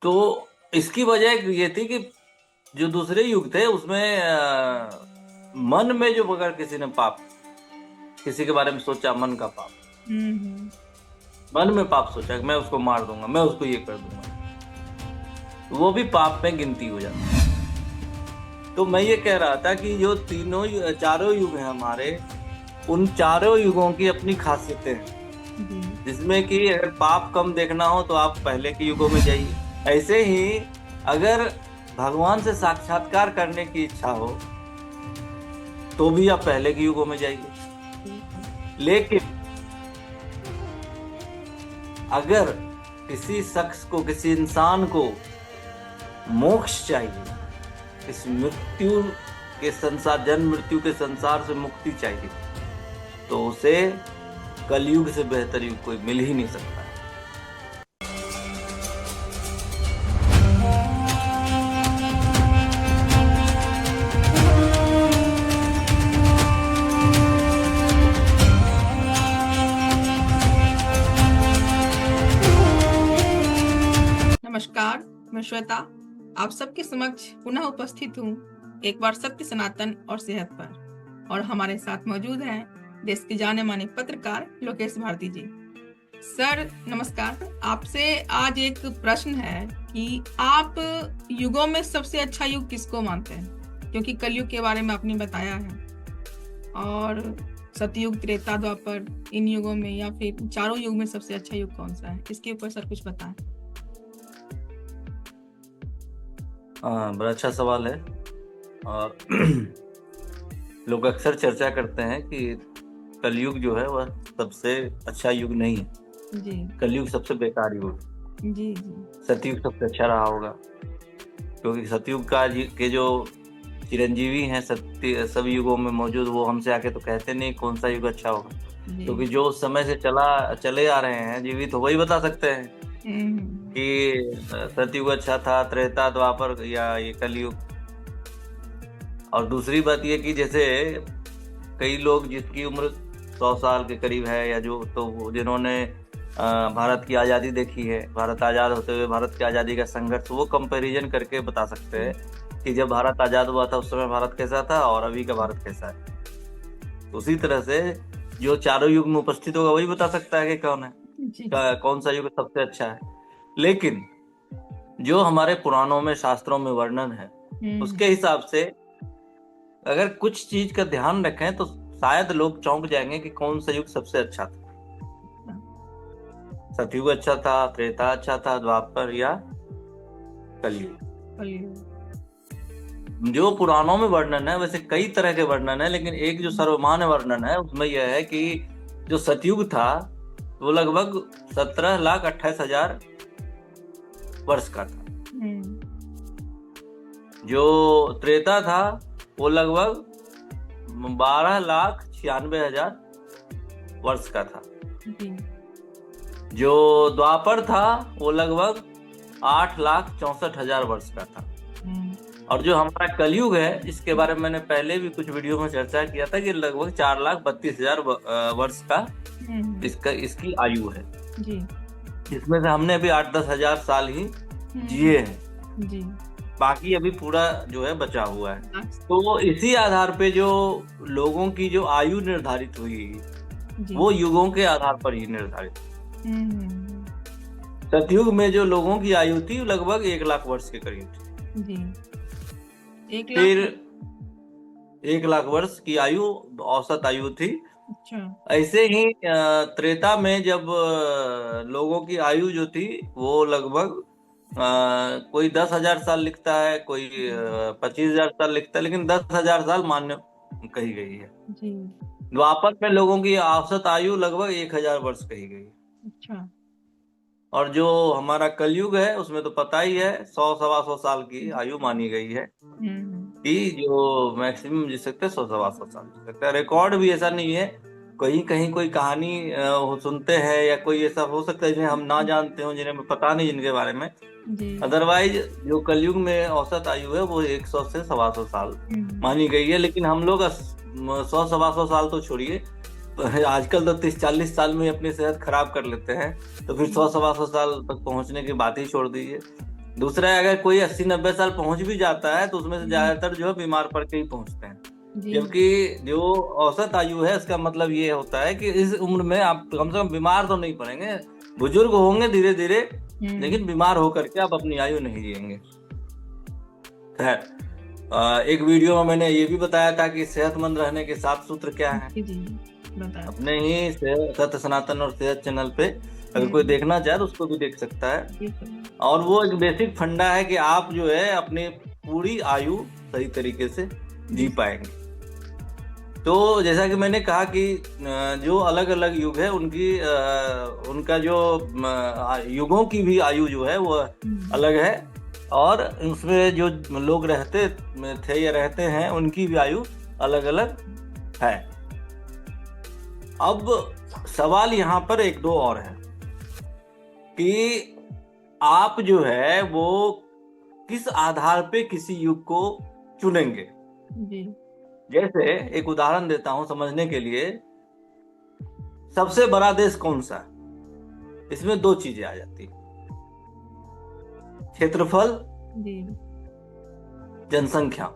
तो इसकी वजह ये थी कि जो दूसरे युग थे उसमें मन में जो अगर किसी ने पाप, किसी के बारे में सोचा, मन का पाप, हम्म। मन में पाप सोचा कि मैं उसको मार दूंगा, मैं उसको ये कर दूंगा, तो वो भी पाप में गिनती हो जाती है। तो मैं ये कह रहा था कि जो चारों युग हैं हमारे, उन चारों युगों की अपनी खासियतें हैं, जी। जिसमें कि अगर पाप कम देखना हो तो आप पहले के युगों में जाइए। ऐसे ही अगर भगवान से साक्षात्कार करने की इच्छा हो तो भी आप पहले के युगों में जाइए। ठीक है। लेकिन अगर किसी शख्स को, किसी इंसान को मोक्ष चाहिए, इस मृत्यु के संसार, जन्म मृत्यु के संसार से मुक्ति चाहिए, तो उसे कलयुग से बेहतर युग कोई मिल ही नहीं सकता। नमस्कार, मैं श्वेता आप सबके समक्ष पुनः उपस्थित हूँ एक बार सत्य, सनातन और सेहत पर। और हमारे साथ मौजूद हैं देश के जाने माने पत्रकार लोकेश भारती जी। सर नमस्कार, आपसे आज एक प्रश्न है कि आप युगों में सबसे अच्छा युग किसको मानते हैं? क्योंकि कलयुग के बारे में आपने बताया है, और सतयुग, त्रेता, द्वापर, इन युगों में या फिर चारों युग में सबसे अच्छा युग कौन सा है? इसके ऊपर सर कुछ बताएं। बड़ा अच्छा सवाल है। और लोग अक्सर चर्चा करते हैं कि कलयुग जो है वह सबसे अच्छा युग नहीं है। जी कलयुग सबसे बेकार युग, जी जी। सतयुग सबसे अच्छा रहा होगा, क्योंकि सतयुग के जो चिरंजीवी हैं सत्य सब युगों में मौजूद, वो हमसे आके तो कहते नहीं कौन सा युग अच्छा होगा, क्योंकि जो उस समय से चले आ रहे हैं जीवित, तो वही बता सकते हैं कि सतयुग अच्छा था, त्रेता, द्वापर या ये कलयुग। और दूसरी बात ये कि जैसे कई लोग जिसकी उम्र 100 साल के करीब है, या जो तो जिन्होंने भारत की आज़ादी देखी है, भारत आज़ाद होते हुए भारत की आज़ादी का संघर्ष, वो कंपैरिजन करके बता सकते हैं कि जब भारत आज़ाद हुआ था उस समय भारत कैसा था और अभी का भारत कैसा है। उसी तरह से जो चारों युग में उपस्थित होगा वही बता सकता है कि कौन है, कौन सा युग सबसे अच्छा है। लेकिन जो हमारे पुराणों में, शास्त्रों में वर्णन है, उसके हिसाब से अगर कुछ चीज का ध्यान रखें तो शायद लोग चौंक जाएंगे कि कौन सा युग सबसे अच्छा था। सतयुग अच्छा था, त्रेता अच्छा था, द्वापर या कलयुग। जो पुराणों में वर्णन है, वैसे कई तरह के वर्णन है, लेकिन एक जो सर्वमान्य वर्णन है उसमें यह है कि जो सतयुग था वो लगभग 17,28,000 वर्ष का था। जो त्रेता था वो लगभग 12,96,000 वर्ष का था। जो द्वापर था वो लगभग 8,64,000 वर्ष का था। और जो हमारा कलयुग है, इसके बारे में मैंने पहले भी कुछ वीडियो में चर्चा किया था कि लगभग 4,32,000 वर्ष का इसकी आयु है, जिसमें से हमने अभी 8-10 हजार साल ही जिए हैं, बाकी अभी पूरा जो है बचा हुआ है। तो इसी आधार पे जो लोगों की जो आयु निर्धारित हुई, वो युगों के आधार पर ही निर्धारित। सतयुग में जो लोगों की आयु थी लगभग 1,00,000 वर्ष के करीब थी। फिर 1,00,000 वर्ष की आयु औसत आयु थी। ऐसे ही त्रेता में जब लोगों की आयु जो थी वो लगभग कोई 10,000 साल लिखता है, कोई 25,000 साल लिखता है, लेकिन 10,000 साल मान्य कही गई है। द्वापर में लोगों की औसत आयु लगभग 1,000 वर्ष कही गई है। और जो हमारा कलयुग है उसमें तो पता ही है 100-125 साल की आयु मानी गई है कि जो मैक्सिमम जी सकते 100-125 साल जी सकते हैं। रिकॉर्ड भी ऐसा नहीं है, कहीं कहीं कोई कहानी सुनते हैं या कोई ऐसा हो सकता है जिन्हें हम ना जानते हो, जिन्हें पता नहीं जिनके बारे में। अदरवाइज जो कलयुग में औसत आयु है वो 100 से 125 साल मानी गई है। लेकिन हम लोग 100-125 साल तो छोड़िए, आजकल तो 30-40 साल में अपनी सेहत खराब कर लेते हैं, तो फिर 100-125 साल तक पहुंचने की बात ही छोड़ दीजिए। दूसरा है, अगर कोई 80-90 साल पहुंच भी जाता है तो उसमें से ज्यादातर जो है बीमार पड़ के ही पहुंचते हैं। जबकि जो औसत आयु है इसका मतलब ये होता है कि इस उम्र में आप कम से कम बीमार तो नहीं पड़ेंगे, बुजुर्ग होंगे धीरे धीरे, लेकिन बीमार होकर के आप अपनी आयु नहीं जिएंगे। खैर, एक वीडियो में मैंने ये भी बताया था कि सेहतमंद रहने के 7 सूत्र क्या हैं। अपने ही सत्य सनातन और सेहत चैनल पे अगर कोई देखना चाहे तो उसको भी देख सकता है। और वो एक बेसिक फंडा है कि आप जो है अपनी पूरी आयु सही तरीके से जी पाएंगे। तो जैसा कि मैंने कहा कि जो अलग अलग युग है उनका जो युगों की भी आयु जो है वो अलग है, और उसमें जो लोग रहते थे या रहते हैं उनकी भी आयु अलग अलग है। अब सवाल यहाँ पर एक दो और है कि आप जो है वो किस आधार पे किसी युग को चुनेंगे। जैसे एक उदाहरण देता हूं समझने के लिए, सबसे बड़ा देश कौन सा है, इसमें 2 चीजें आ जाती है, क्षेत्रफल, जनसंख्या।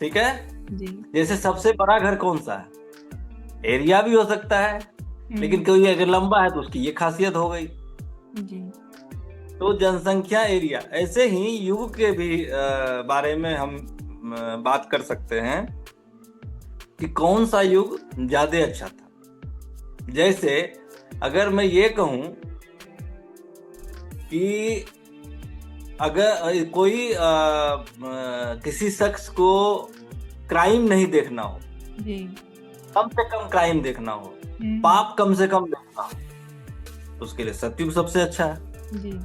ठीक है जी। जैसे सबसे बड़ा घर कौन सा है, एरिया भी हो सकता है, लेकिन कोई अगर लंबा है तो उसकी ये खासियत हो गई जी। तो जनसंख्या, एरिया। ऐसे ही युग के भी बारे में हम बात कर सकते हैं कि कौन सा युग ज्यादा अच्छा था। जैसे अगर मैं ये कहूं कि अगर कोई किसी शख्स को क्राइम नहीं देखना हो जी, कम से कम क्राइम देखना हो, पाप कम से कम देखना हो, तो उसके लिए सतयुग सबसे अच्छा है जी।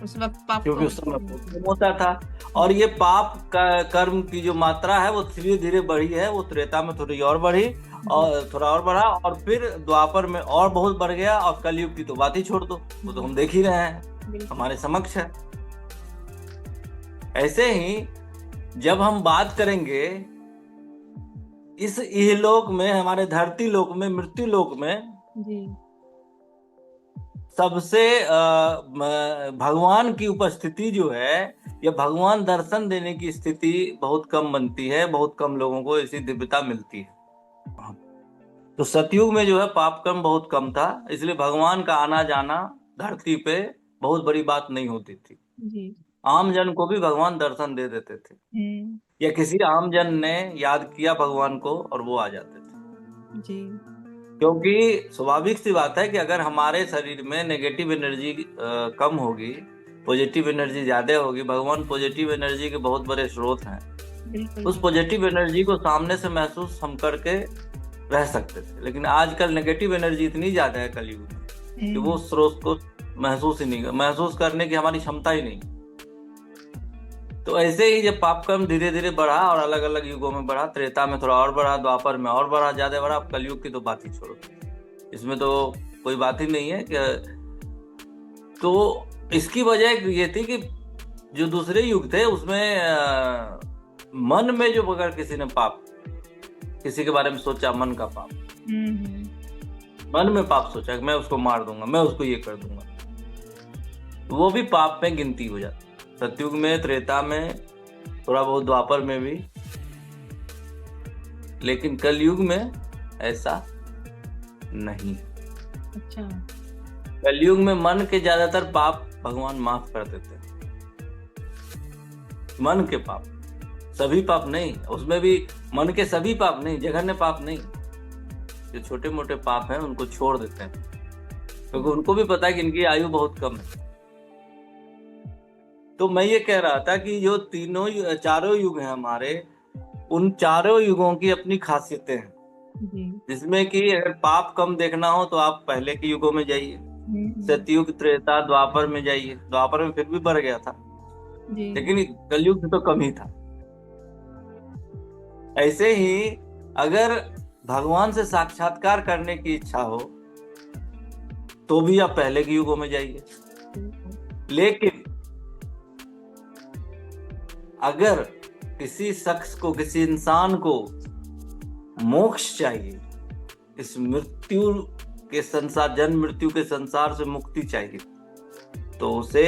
उस वक्त पाप, क्योंकि उस समय होता था, और ये पाप का कर्म की जो मात्रा है वो धीरे धीरे बढ़ी है। वो त्रेता में थोड़ी और बढ़ी और थोड़ा और बढ़ा, और फिर द्वापर में और बहुत बढ़ गया, और कलयुग की तो बात ही छोड़ दो, वो तो हम देख ही रहे हैं, हमारे समक्ष है। ऐसे ही जब हम बात करेंगे इस इहलोक में, हमारे धरती लोक में, मृत्यु लोक में जी, सबसे भगवान की उपस्थिति जो है या भगवान दर्शन देने की स्थिति बहुत कम बनती है, बहुत कम लोगों को ऐसी दिव्यता मिलती है। तो सतयुग में जो है पाप कर्म बहुत कम था, इसलिए भगवान का आना जाना धरती पे बहुत बड़ी बात नहीं होती थी जी। आम जन को भी भगवान दर्शन दे देते थे, या किसी आम जन ने याद किया भगवान को और वो आ जाते थे जी। क्योंकि स्वाभाविक सी बात है कि अगर हमारे शरीर में नेगेटिव एनर्जी कम होगी, पॉजिटिव एनर्जी ज्यादा होगी, भगवान पॉजिटिव एनर्जी के बहुत बड़े स्रोत हैं, उस पॉजिटिव एनर्जी को सामने से महसूस हम करके रह सकते थे। लेकिन आजकल नेगेटिव एनर्जी इतनी ज्यादा है कलयुग में कि वो स्रोत को महसूस करने की हमारी क्षमता ही नहीं। तो ऐसे ही जब पाप कर्म धीरे धीरे बढ़ा और अलग अलग युगों में बढ़ा, त्रेता में थोड़ा और बढ़ा, द्वापर में और बढ़ा, ज्यादा बढ़ा, अब कलयुग की तो बात ही छोड़ो, इसमें तो कोई बात ही नहीं है कि। तो इसकी वजह ये थी कि जो दूसरे युग थे उसमें मन में जो अगर किसी ने पाप, किसी के बारे में सोचा, मन का पाप, मन में पाप सोचा कि मैं उसको मार दूंगा, मैं उसको ये कर दूंगा, तो वो भी पाप में गिनती हो जाती। सतयुग में, त्रेता में, थोड़ा बहुत द्वापर में भी, लेकिन कलयुग में ऐसा नहीं। अच्छा। कलयुग में मन के ज्यादातर पाप भगवान माफ कर देते हैं, मन के पाप, सभी पाप नहीं, उसमें भी मन के सभी पाप नहीं, जघन्य पाप नहीं, जो छोटे मोटे पाप हैं उनको छोड़ देते हैं, क्योंकि उनको भी पता है कि इनकी आयु बहुत कम है। तो मैं ये कह रहा था कि जो चारों युग हैं हमारे, उन चारों युगों की अपनी खासियतें हैं, जिसमें कि अगर पाप कम देखना हो तो आप पहले के युगों में जाइए, सतयुग, त्रेता, द्वापर में जाइए। द्वापर में फिर भी बढ़ गया था, लेकिन कलयुग तो कम ही था। ऐसे ही अगर भगवान से साक्षात्कार करने की इच्छा हो तो भी आप पहले के युगों में जाइए। लेकिन अगर किसी शख्स को, किसी इंसान को मोक्ष चाहिए, इस मृत्यु के संसार, जन्म मृत्यु के संसार से मुक्ति चाहिए, तो उसे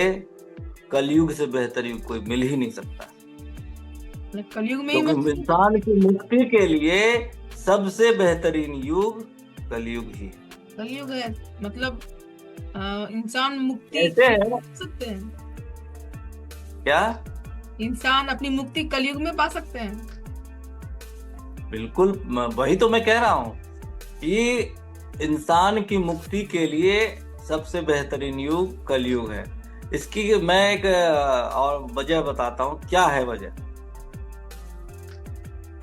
कलयुग से बेहतर युग कोई मिल ही नहीं सकता, कलयुग में ही क्योंकि इंसान की मुक्ति के लिए सबसे बेहतरीन युग कलयुग ही है। कलयुग है, मतलब इंसान मुक्ति ऐसे है पा सकते हैं? क्या? इंसान अपनी मुक्ति कलयुग में पा सकते हैं? बिल्कुल, वही तो मैं कह रहा हूँ कि इंसान की मुक्ति के लिए सबसे बेहतरीन युग कलयुग है। इसकी मैं एक और वजह बताता हूँ, क्या है वजह।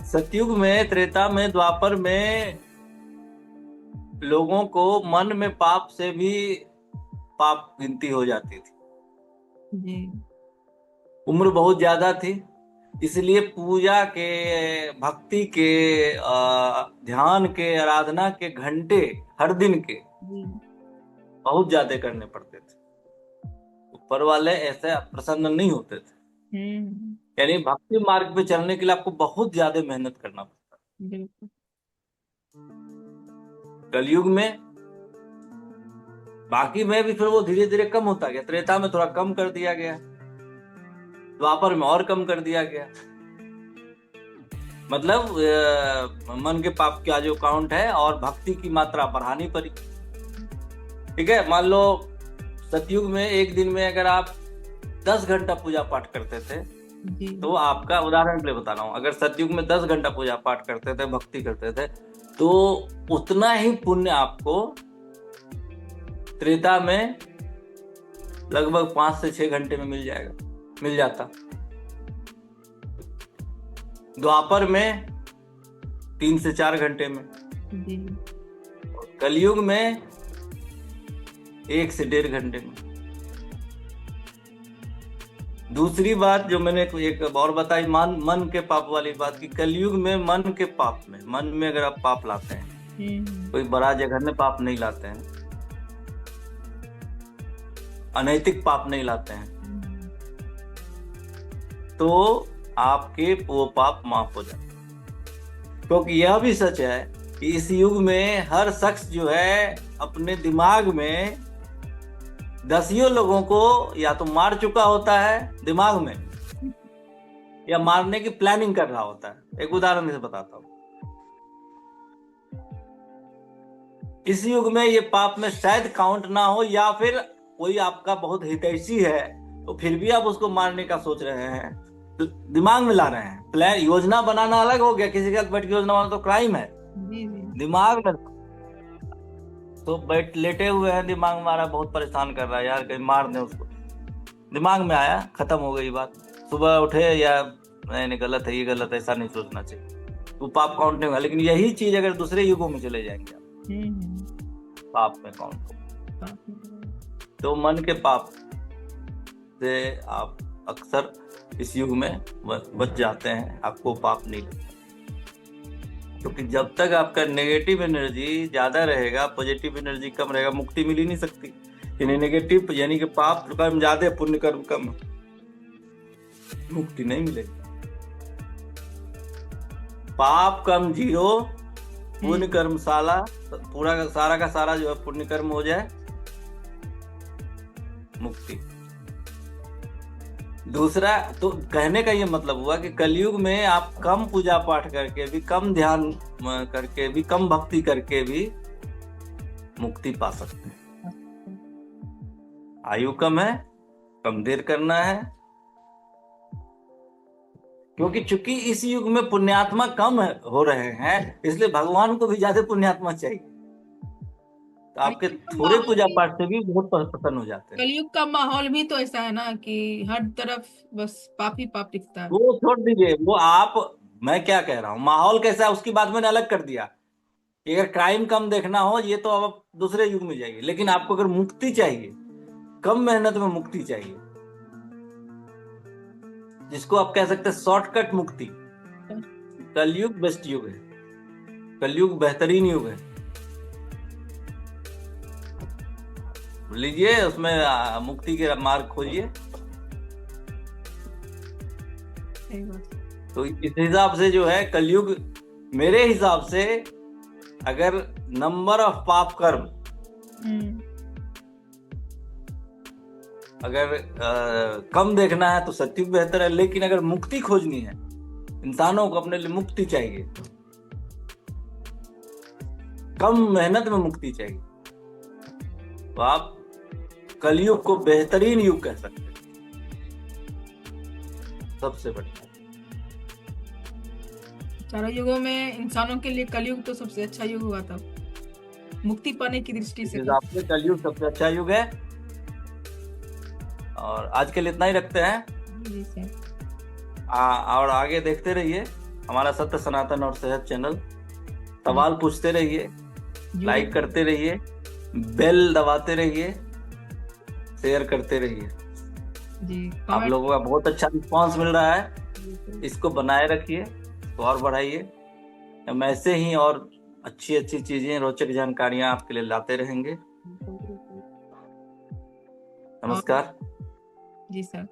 सतयुग में, त्रेता में, द्वापर में लोगों को मन में पाप से भी पाप गिनती हो जाती थी जी। उम्र बहुत ज्यादा थी, इसलिए पूजा के, भक्ति के, ध्यान के, आराधना के घंटे हर दिन के बहुत ज्यादा करने पड़ते थे। ऊपर वाले ऐसे प्रसन्न नहीं होते थे। यानी भक्ति मार्ग पे चलने के लिए आपको बहुत ज्यादा मेहनत करना पड़ता है। बिल्कुल। कलयुग में बाकी में भी फिर वो धीरे धीरे कम होता गया। त्रेता में थोड़ा कम कर दिया गया, द्वापर में और कम कर दिया गया। मतलब मन के पाप का जो काउंट है और भक्ति की मात्रा बढ़ानी पड़ी। ठीक है, मान लो सतयुग में एक दिन में अगर आप 10 घंटा पूजा पाठ करते थे, तो आपका, उदाहरण के लिए बता रहा हूँ, अगर सतयुग में 10 घंटा पूजा पाठ करते थे, भक्ति करते थे, तो उतना ही पुण्य आपको त्रेता में लगभग 5 से 6 घंटे में मिल जाता। द्वापर में 3 से 4 घंटे में, कलयुग में 1 से 1.5 घंटे में। दूसरी बात जो मैंने एक और बताई, मन के पाप वाली बात, की कलयुग में मन के पाप में, मन में अगर आप पाप लाते हैं, कोई बड़ा जगह में पाप नहीं लाते हैं, अनैतिक पाप नहीं लाते हैं, तो आपके वो पाप माफ हो जाते हैं। क्योंकि यह भी सच है कि इस युग में हर शख्स जो है अपने दिमाग में 10 लोगों को या तो मार चुका होता है दिमाग में, या मारने की प्लानिंग कर रहा होता है। एक उदाहरण से बताता हूं, इस युग में ये पाप में शायद काउंट ना हो, या फिर कोई आपका बहुत हितैषी है तो फिर भी आप उसको मारने का सोच रहे हैं, तो दिमाग में ला रहे हैं। प्लान, योजना बनाना अलग हो गया, किसी के साथ बैठ के योजना बनाना तो क्राइम है। दिमाग में तो बैठ लेटे हुए हैं, दिमाग हमारा बहुत परेशान कर रहा है, यार कहीं मार दे उसको, दिमाग में आया, खत्म हो गई बात। सुबह उठे, या नहीं गलत है, ये गलत है, ऐसा नहीं सोचना चाहिए, तो पाप काउंट नहीं होगा। लेकिन यही चीज अगर दूसरे युगों में चले जाएंगे आप, पाप में काउंट हो, तो मन के पाप से आप अक्सर इस युग में बच जाते हैं, आपको पाप नहीं लगता। क्योंकि जब तक आपका नेगेटिव एनर्जी ज्यादा रहेगा, पॉजिटिव एनर्जी कम रहेगा, मुक्ति मिल ही नहीं सकती। यानी नेगेटिव, यानी कि पाप कर्म ज्यादा, पुण्य कर्म कम, मुक्ति नहीं मिलेगी। पाप कम 0, पुण्य कर्म साला, पूरा का सारा जो है पुण्य कर्म हो जाए, मुक्ति। दूसरा, तो कहने का ये मतलब हुआ कि कलयुग में आप कम पूजा पाठ करके भी, कम ध्यान करके भी, कम भक्ति करके भी मुक्ति पा सकते हैं। आयु कम है, कम देर करना है, क्योंकि चूंकि इस युग में पुण्यात्मा कम हो रहे हैं, इसलिए भगवान को भी ज्यादा पुण्यात्मा चाहिए। तो आपके थोड़े पूजा पाठ से भी बहुत प्रसन्न हो जाते हैं। कलयुग का माहौल भी तो ऐसा है ना कि हर तरफ बस पाप ही पाप दिखता है। वो छोड़ दीजिए, वो आप, मैं क्या कह रहा हूँ, माहौल कैसा है उसकी बात मैंने अलग कर दिया। अगर क्राइम कम देखना हो, ये तो आप दूसरे युग में जाइए। लेकिन आपको अगर मुक्ति चाहिए, कम मेहनत में मुक्ति चाहिए, जिसको आप कह सकते हैं शॉर्टकट मुक्ति, कलयुग बेस्ट युग है, कलयुग बेहतरीन युग है। लीजिए, उसमें मुक्ति के मार्ग खोजिए। तो इस हिसाब से जो है कलयुग, मेरे हिसाब से अगर नंबर ऑफ पाप कर्म अगर कम देखना है तो सत्युग बेहतर है, लेकिन अगर मुक्ति खोजनी है, इंसानों को अपने लिए मुक्ति चाहिए, कम मेहनत में मुक्ति चाहिए, तो आप कलयुग को बेहतरीन युग कह सकते हैं, सबसे बढ़िया। चारों युगों में इंसानों के लिए कलयुग तो सबसे अच्छा युग हुआ था, मुक्ति पाने की दृष्टि से। आपके कलयुग सबसे अच्छा युग है। और आज के लिए इतना ही रखते हैं। जी सर। और आगे देखते रहिए हमारा सत्य सनातन और सेहत चैनल, सवाल पूछते रहिए, लाइक करते रहिए, बेल दबाते रहिए, शेयर करते रहिए जी। आप लोगों का बहुत अच्छा रिस्पांस मिल रहा है, इसको बनाए रखिए, तो और बढ़ाइए। हम ऐसे ही और अच्छी अच्छी चीजें, रोचक जानकारियां आपके लिए लाते रहेंगे। नमस्कार। जी सर,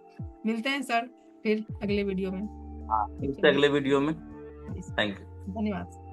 मिलते हैं सर फिर अगले वीडियो में। हाँ, मिलते हैं अगले वीडियो में। थैंक यू, धन्यवाद।